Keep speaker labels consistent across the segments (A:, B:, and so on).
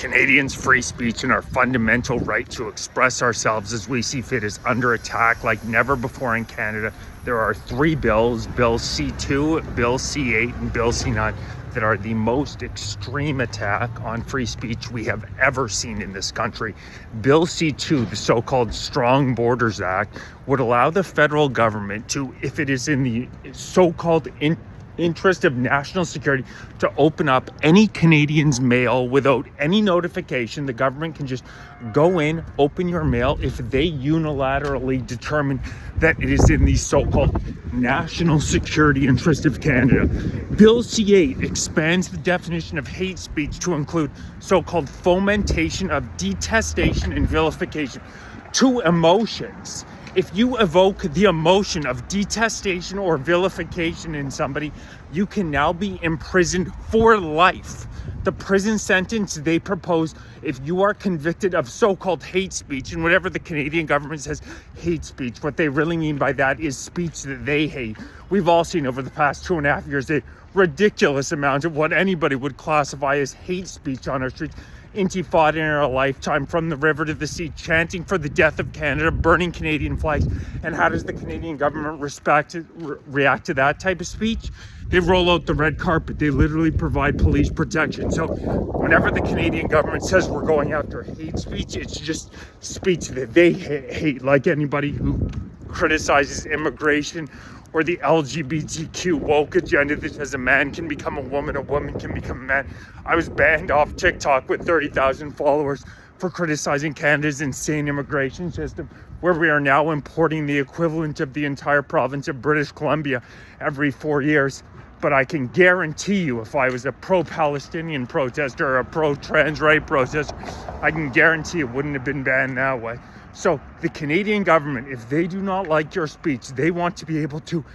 A: Canadians' free speech and our fundamental right to express ourselves as we see fit is under attack like never before in Canada. There are three bills, Bill C2, Bill C8, and Bill C9, that are the most extreme attack on free speech we have ever seen in this country. Bill C2, the so-called Strong Borders Act, would allow the federal government to, if it is in the so-called interest of national security, to open up any Canadian's mail without any notification. The government can just go in, open your mail if they unilaterally determine that it is in the so-called national security interest of Canada. Bill C8 expands the definition of hate speech to include so-called fomentation of detestation and vilification to emotions. If you evoke the emotion of detestation or vilification in somebody, you can now be imprisoned for life. The prison sentence they propose, if you are convicted of so-called hate speech, and whatever the Canadian government says hate speech, what they really mean by that is speech that they hate. We've all seen over the past 2.5 years a ridiculous amount of what anybody would classify as hate speech on our streets. Intifada in our lifetime, from the river to the sea, chanting for the death of Canada, burning Canadian flags. And how does the Canadian government react to that type of speech? They roll out the red carpet. They literally provide police protection. So whenever the Canadian government says we're going after hate speech, it's just speech that they hate, like anybody who criticizes immigration or the LGBTQ woke agenda that says a man can become a woman can become a man. I was banned off TikTok with 30,000 followers for criticizing Canada's insane immigration system, where we are now importing the equivalent of the entire province of British Columbia every 4 years. But I can guarantee you, if I was a pro-Palestinian protester or a pro-trans right protester, I can guarantee it wouldn't have been banned that way. So the Canadian government, if they do not like your speech, they want to be able to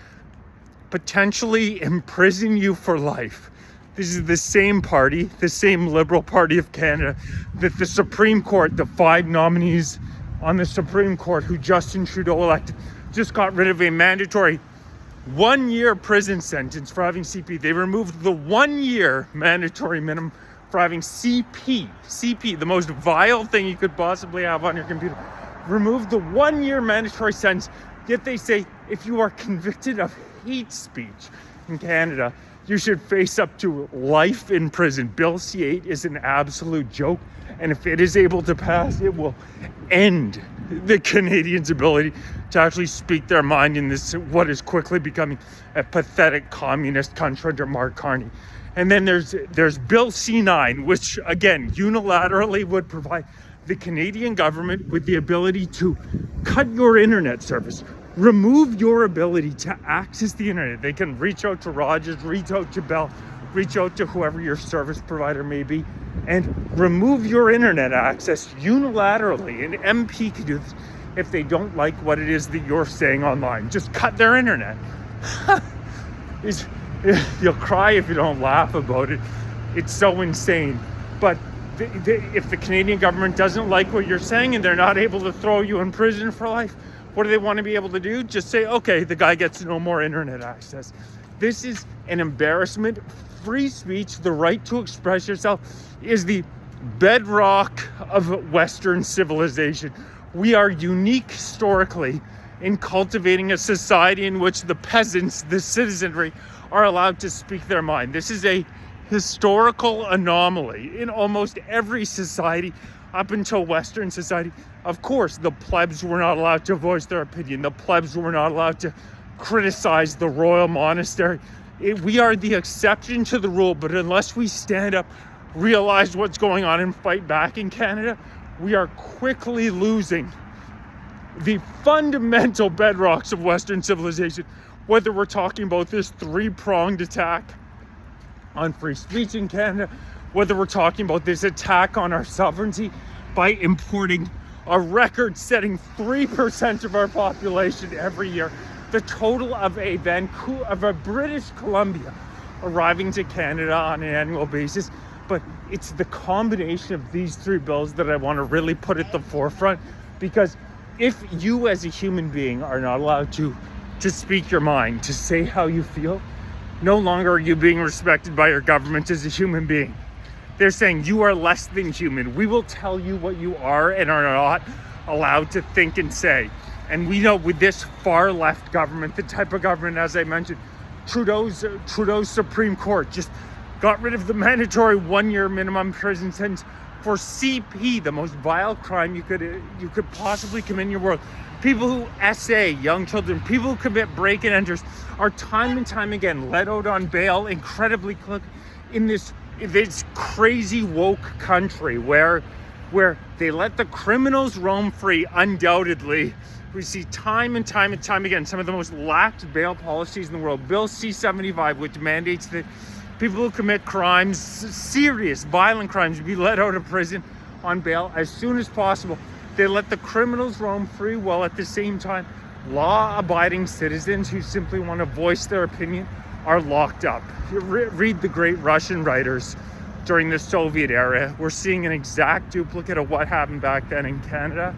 A: potentially imprison you for life. This is the same party, the same Liberal Party of Canada, that the Supreme Court, the 5 nominees on the Supreme Court who Justin Trudeau elected, just got rid of a mandatory 1-year prison sentence for having CP. They removed the 1-year mandatory minimum for having CP, the most vile thing you could possibly have on your computer. Remove the 1-year mandatory sentence, yet they say if you are convicted of hate speech in Canada, you should face up to life in prison. Bill C8 is an absolute joke, and if it is able to pass, it will end the Canadians' ability to actually speak their mind in this, what is quickly becoming a pathetic communist country under Mark Carney. And then there's Bill C9, which again unilaterally would provide the Canadian government with the ability to cut your internet service, remove your ability to access the internet. They can reach out to Rogers, reach out to Bell, reach out to whoever your service provider may be, and remove your internet access unilaterally. An MP can do this if they don't like what it is that you're saying online. Just cut their internet. You'll cry if you don't laugh about it. It's so insane. But if the Canadian government doesn't like what you're saying and they're not able to throw you in prison for life, what do they want to be able to do? Just say, okay, the guy gets no more internet access. This is an embarrassment. Free speech, the right to express yourself, is the bedrock of Western civilization. We are unique historically in cultivating a society in which the peasants, the citizenry, are allowed to speak their mind. This is a historical anomaly in almost every society up until Western society. Of course, the plebs were not allowed to voice their opinion. The plebs were not allowed to criticize the royal monastery. We are the exception to the rule, but unless we stand up, realize what's going on, and fight back in Canada, we are quickly losing the fundamental bedrocks of Western civilization. Whether we're talking about this 3-pronged attack on free speech in Canada, whether we're talking about this attack on our sovereignty by importing a record-setting 3% of our population every year, the total of a British Columbia arriving to Canada on an annual basis. But it's the combination of these 3 bills that I want to really put at the forefront, because if you as a human being are not allowed to speak your mind, to say how you feel, no longer are you being respected by your government as a human being. They're saying you are less than human. We will tell you what you are and are not allowed to think and say. And we know with this far left government, the type of government, as I mentioned, Trudeau's Supreme Court just got rid of the mandatory 1-year minimum prison sentence for CP, the most vile crime you could possibly commit in your world. People who essay young children, people who commit break and enters are time and time again let out on bail incredibly quick in this crazy woke country where they let the criminals roam free. Undoubtedly, we see time and time again some of the most lax bail policies in the world. Bill C-75, which mandates that people who commit crimes, serious violent crimes, be let out of prison on bail as soon as possible. They let the criminals roam free, while at the same time law-abiding citizens who simply want to voice their opinion are locked up. Read the great Russian writers during the Soviet era. We're seeing an exact duplicate of what happened back then in Canada,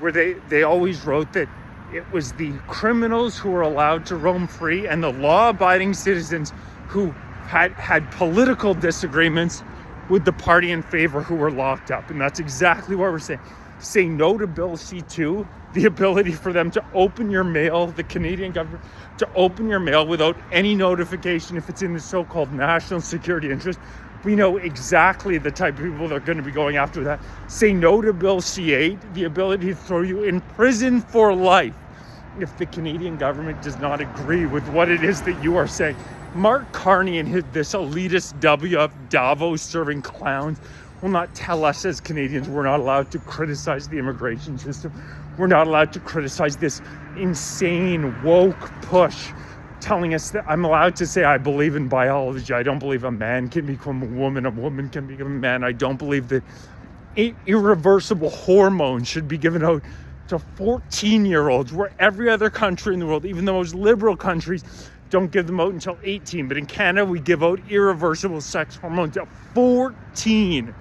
A: where they always wrote that it was the criminals who were allowed to roam free and the law-abiding citizens who had political disagreements with the party in favor who were locked up. And that's exactly what we're saying. Say no to Bill C-2, the ability for them to open your mail, the Canadian government, to open your mail without any notification if it's in the so-called national security interest. We know exactly the type of people that are going to be going after that. Say no to Bill C-8, the ability to throw you in prison for life if the Canadian government does not agree with what it is that you are saying. Mark Carney and this elitist WF Davos serving clowns will not tell us as Canadians we're not allowed to criticize the immigration system. We're not allowed to criticize this insane woke push telling us that I'm allowed to say I believe in biology. I don't believe a man can become a woman can become a man. I don't believe that irreversible hormones should be given out to 14-year-olds, where every other country in the world, even the most liberal countries, don't give them out until 18. But in Canada, we give out irreversible sex hormones at 14.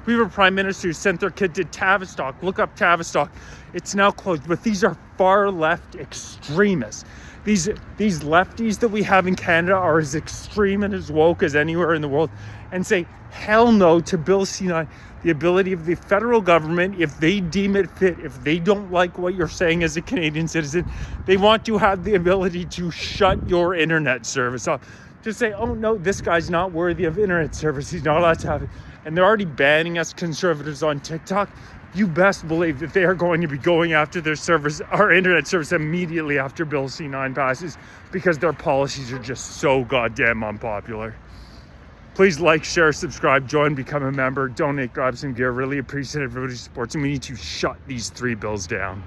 A: We have a prime minister who sent their kid to Tavistock. Look up Tavistock. It's now closed. But these are far left extremists. These lefties that we have in Canada are as extreme and as woke as anywhere in the world, and say hell no to Bill C-9. The ability of the federal government, if they deem it fit, if they don't like what you're saying as a Canadian citizen, they want to have the ability to shut your internet service off. Just say, oh no, this guy's not worthy of internet service. He's not allowed to have it. And they're already banning us conservatives on TikTok. You best believe that they are going to be going after their service, our internet service, immediately after Bill C-9 passes, because their policies are just so goddamn unpopular. Please like, share, subscribe, join, become a member, donate, grab some gear. Really appreciate everybody's support. And we need to shut these 3 bills down.